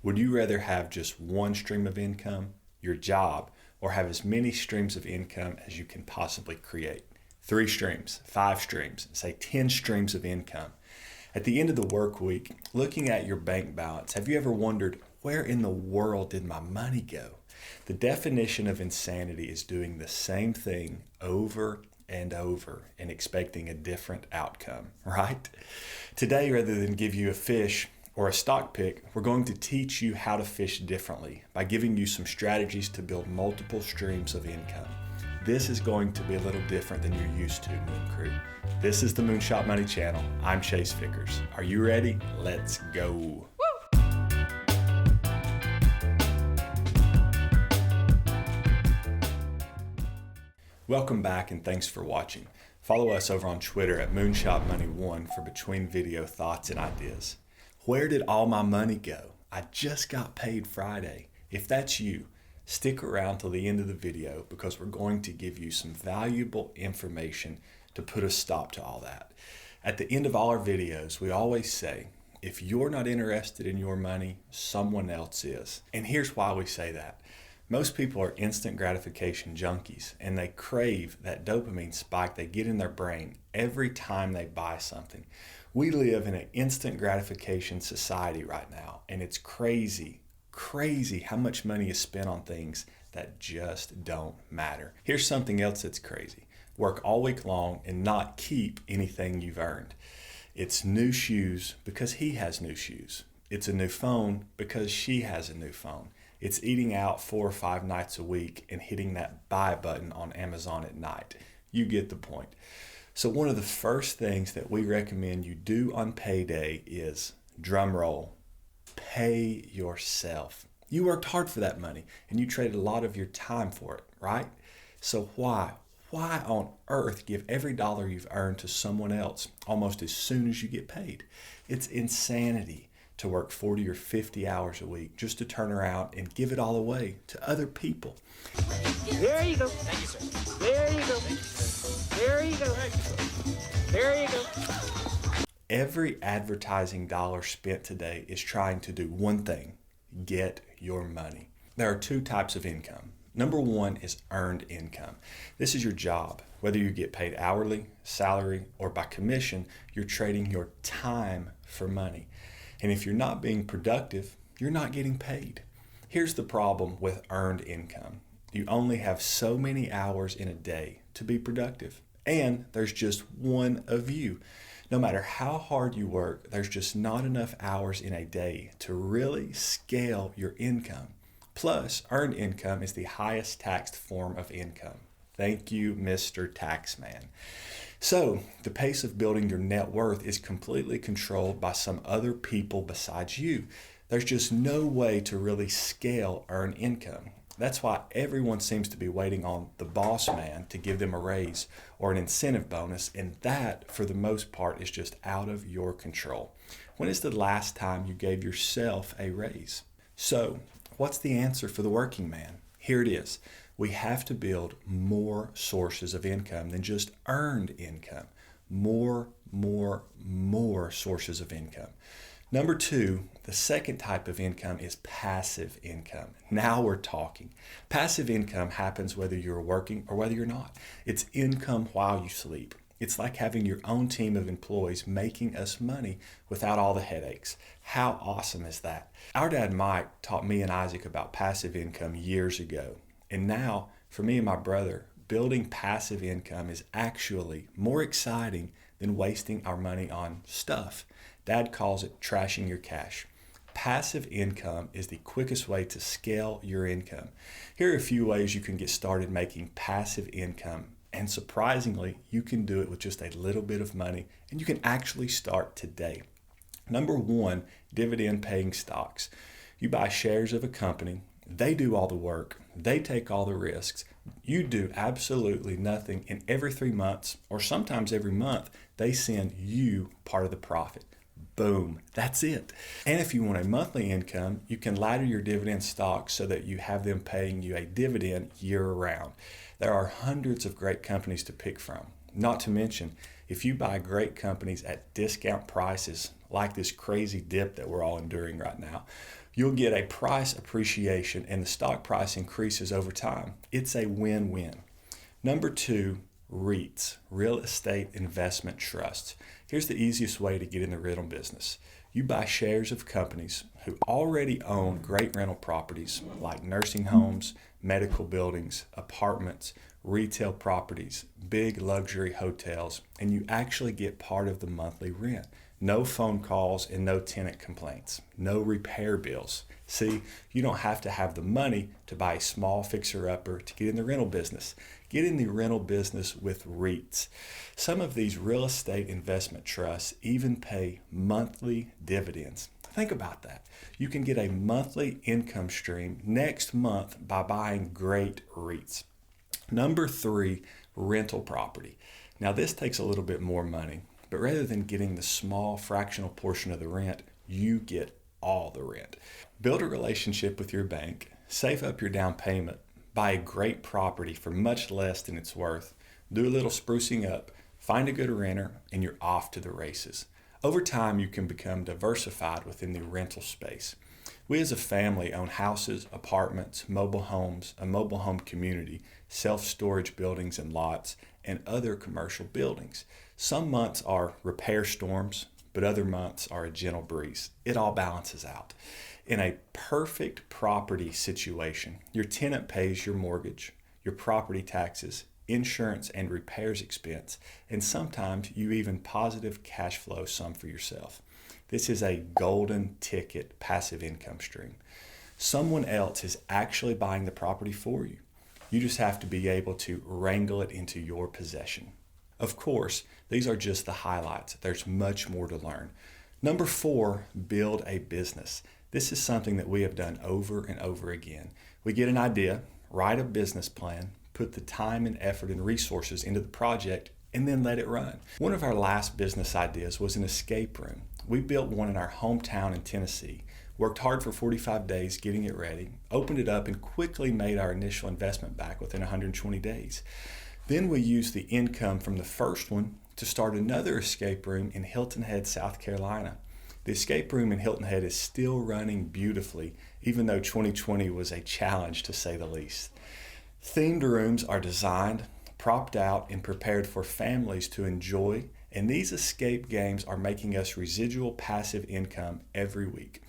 Would you rather have just one stream of income, your job, or have as many streams of income as you can possibly create? 3 streams, 5 streams, say 10 streams of income. At the end of the work week, looking at your bank balance, have you ever wondered, where in the world did my money go? The definition of insanity is doing the same thing over and over and expecting a different outcome, right? Today, rather than give you a fish or a stock pick, we're going to teach you how to fish differently by giving you some strategies to build multiple streams of income. This is going to be a little different than you're used to, Moon Crew. This is the MoonShot Money channel. I'm Chase Vickers. Are you ready? Let's go. Welcome back and thanks for watching. Follow us over on Twitter at MoonShot Money 1 for between video thoughts and ideas. Where did all my money go? I just got paid Friday. If that's you, stick around till the end of the video because we're going to give you some valuable information to put a stop to all that. At the end of all our videos, we always say, if you're not interested in your money, someone else is. And here's why we say that. Most people are instant gratification junkies and they crave that dopamine spike they get in their brain every time they buy something. We live in an instant gratification society right now, and it's crazy how much money is spent on things that just don't matter. Here's something else that's crazy. Work all week long and not keep anything you've earned. It's new shoes because he has new shoes. It's a new phone because she has a new phone. It's eating out 4 or 5 nights a week and hitting that buy button on Amazon at night. You get the point. So one of the first things that we recommend you do on payday is, drum roll, pay yourself. You worked hard for that money and you traded a lot of your time for it, right? So why on earth give every dollar you've earned to someone else almost as soon as you get paid? It's insanity to work 40 or 50 hours a week just to turn around and give it all away to other people. There you go. Thank you, sir. There you go. There you go. There you go. Every advertising dollar spent today is trying to do one thing: get your money. There are 2 types of income. Number 1 is earned income. This is your job. Whether you get paid hourly, salary, or by commission, you're trading your time for money. And if you're not being productive, you're not getting paid. Here's the problem with earned income. You only have so many hours in a day to be productive. And there's just one of you. No matter how hard you work, there's just not enough hours in a day to really scale your income. Plus, earned income is the highest taxed form of income. Thank you, Mr. Taxman. So, the pace of building your net worth is completely controlled by some other people besides you. There's just no way to really scale earned income. That's why everyone seems to be waiting on the boss man to give them a raise or an incentive bonus, and that, for the most part, is just out of your control. When is the last time you gave yourself a raise? So, what's the answer for the working man? Here it is. We have to build more sources of income than just earned income. More sources of income. Number 2, the second type of income is passive income. Now we're talking. Passive income happens whether you're working or whether you're not. It's income while you sleep. It's like having your own team of employees making us money without all the headaches. How awesome is that? Our dad Mike taught me and Isaac about passive income years ago. And now, for me and my brother, building passive income is actually more exciting than wasting our money on stuff. Dad calls it trashing your cash. Passive income is the quickest way to scale your income. Here are a few ways you can get started making passive income. And surprisingly, you can do it with just a little bit of money, and you can actually start today. Number 1, dividend paying stocks. You buy shares of a company. They do all the work. They take all the risks. You do absolutely nothing, and every 3 months, or sometimes every month, they send you part of the profit. Boom, that's it. And if you want a monthly income, you can ladder your dividend stocks so that you have them paying you a dividend year round. There are hundreds of great companies to pick from. Not to mention, if you buy great companies at discount prices, like this crazy dip that we're all enduring right now, You'll get a price appreciation and the stock price increases over time. It's a win-win. Number 2, REITs, real estate investment trusts. Here's the easiest way to get in the rental business. You buy shares of companies who already own great rental properties like nursing homes, medical buildings, apartments, retail properties, big luxury hotels, and you actually get part of the monthly rent. No phone calls and no tenant complaints. No repair bills. See, you don't have to have the money to buy a small fixer-upper to get in the rental business. Get in the rental business with REITs. Some of these real estate investment trusts even pay monthly dividends. Think about that. You can get a monthly income stream next month by buying great REITs. Number 3, rental property. Now this takes a little bit more money, but rather than getting the small fractional portion of the rent, you get all the rent. Build a relationship with your bank, save up your down payment, buy a great property for much less than it's worth, do a little sprucing up, find a good renter, and you're off to the races. Over time, you can become diversified within the rental space. We as a family own houses, apartments, mobile homes, a mobile home community, self-storage buildings and lots, and other commercial buildings. Some months are repair storms, but other months are a gentle breeze. It all balances out. In a perfect property situation, your tenant pays your mortgage, your property taxes, insurance and repairs expense, and sometimes you even positive cash flow some for yourself. This is a golden ticket passive income stream. Someone else is actually buying the property for you. You just have to be able to wrangle it into your possession. Of course, these are just the highlights. There's much more to learn. Number 4, build a business. This is something that we have done over and over again. We get an idea, write a business plan, put the time and effort and resources into the project, and then let it run. One of our last business ideas was an escape room. We built one in our hometown in Tennessee, worked hard for 45 days getting it ready, opened it up, and quickly made our initial investment back within 120 days. Then we used the income from the first one to start another escape room in Hilton Head, South Carolina. The escape room in Hilton Head is still running beautifully, even though 2020 was a challenge to say the least. Themed rooms are designed, propped out, and prepared for families to enjoy, and these escape games are making us residual passive income every week.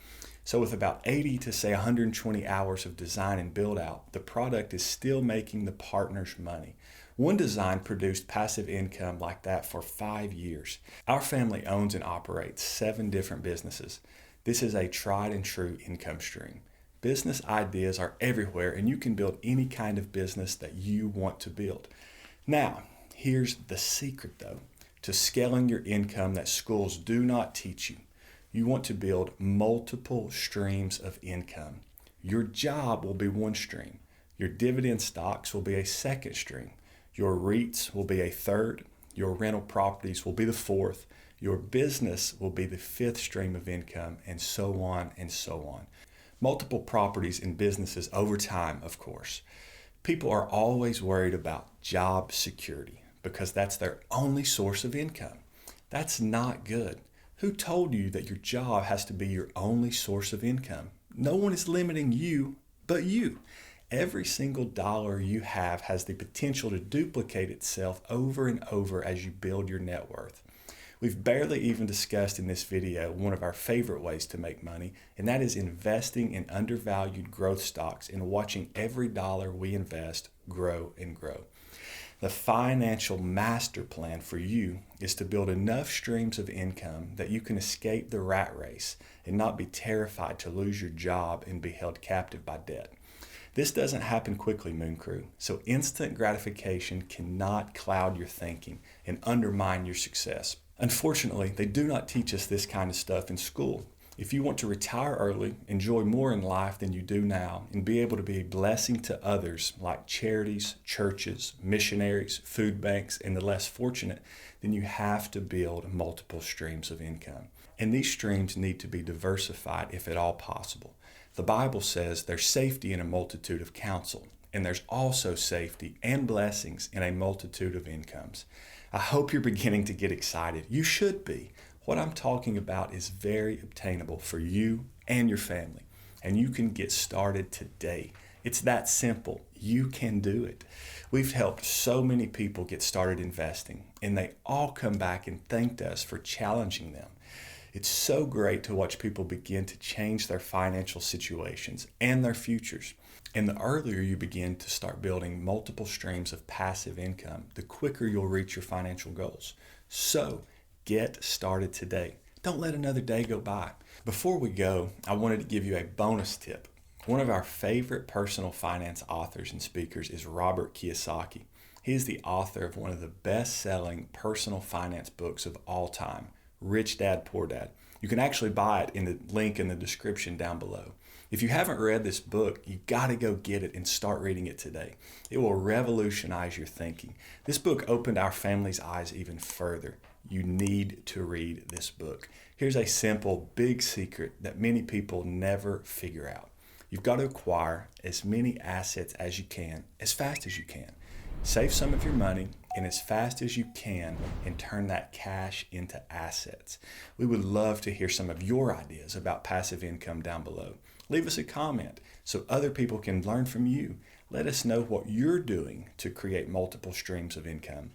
So with about 80 to say 120 hours of design and build out, the product is still making the partners money. One design produced passive income like that for 5 years. Our family owns and operates 7 different businesses. This is a tried and true income stream. Business ideas are everywhere, and you can build any kind of business that you want to build. Now, here's the secret though, to scaling your income that schools do not teach you. You want to build multiple streams of income. Your job will be one stream. Your dividend stocks will be a second stream. Your REITs will be a third. Your rental properties will be the fourth. Your business will be the 5th stream of income, and so on and so on. Multiple properties and businesses over time, of course. People are always worried about job security because that's their only source of income. That's not good. Who told you that your job has to be your only source of income? No one is limiting you but you. Every single dollar you have has the potential to duplicate itself over and over as you build your net worth. We've barely even discussed in this video one of our favorite ways to make money, and that is investing in undervalued growth stocks and watching every dollar we invest grow and grow. The financial master plan for you is to build enough streams of income that you can escape the rat race and not be terrified to lose your job and be held captive by debt. This doesn't happen quickly, Moon Crew, so instant gratification cannot cloud your thinking and undermine your success. Unfortunately, they do not teach us this kind of stuff in school. If you want to retire early, enjoy more in life than you do now, and be able to be a blessing to others like charities, churches, missionaries, food banks, and the less fortunate, then you have to build multiple streams of income. And these streams need to be diversified if at all possible. The Bible says there's safety in a multitude of counsel, and there's also safety and blessings in a multitude of incomes. I hope you're beginning to get excited. You should be. What I'm talking about is very obtainable for you and your family. and you can get started today. It's that simple. You can do it. We've helped so many people get started investing, and they all come back and thanked us for challenging them. It's so great to watch people begin to change their financial situations and their futures. And the earlier you begin to start building multiple streams of passive income, the quicker you'll reach your financial goals. So get started today. Don't let another day go by. Before we go, I wanted to give you a bonus tip. One of our favorite personal finance authors and speakers is Robert Kiyosaki. He is the author of one of the best-selling personal finance books of all time, Rich Dad, Poor Dad. You can actually buy it in the link in the description down below. If you haven't read this book, you got to go get it and start reading it today. It will revolutionize your thinking. This book opened our family's eyes even further. You need to read this book. Here's a simple, big secret that many people never figure out. You've got to acquire as many assets as you can, as fast as you can. Save some of your money and as fast as you can and turn that cash into assets. We would love to hear some of your ideas about passive income down below. Leave us a comment so other people can learn from you. Let us know what you're doing to create multiple streams of income.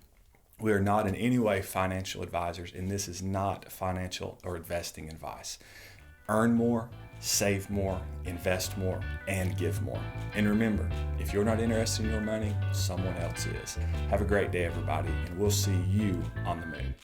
We are not in any way financial advisors, and this is not financial or investing advice. Earn more, save more, invest more, and give more. And remember, if you're not interested in your money, someone else is. Have a great day, everybody, and we'll see you on the moon.